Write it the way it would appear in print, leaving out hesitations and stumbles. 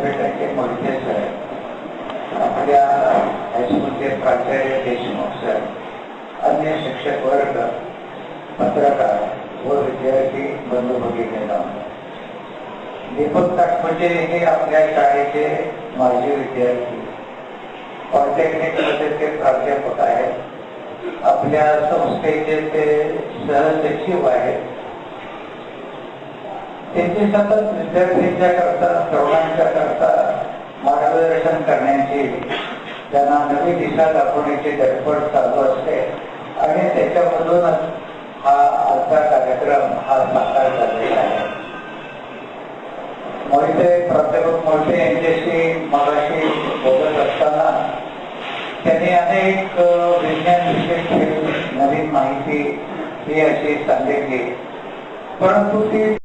विद्यापीठाचे मोहिते सर, आपल्या हायस्कूलचे प्राचार्य देशमुख सर, अन्य शिक्षक वर्ग, पत्रकार व विद्यार्थी बंधू भगिनींनो, दीपक ताटपटे हे आपल्या शाळेचे माजी विद्यार्थी, पॉलिटेक्निक मध्ये ते प्राध्यापक आहेत, आपल्या संस्थेचे ते सहसचिव आहेत. त्यांची सतत विद्यार्थ्यांच्या करता, तरुणांच्या करता मार्गदर्शन करण्याची, त्यांना नवी दिशा दाखवण्याची धडपड चालू असते आणि त्याच्यामधूनच हा आजचा कार्यक्रम हा साकार झालेला आहे. प्राध्यापक मोहिते यांच्याशी मगाशी बोलत असताना त्यांनी अनेक विज्ञान विषयी नवीन माहिती ही अशी सांगितली, परंतु ती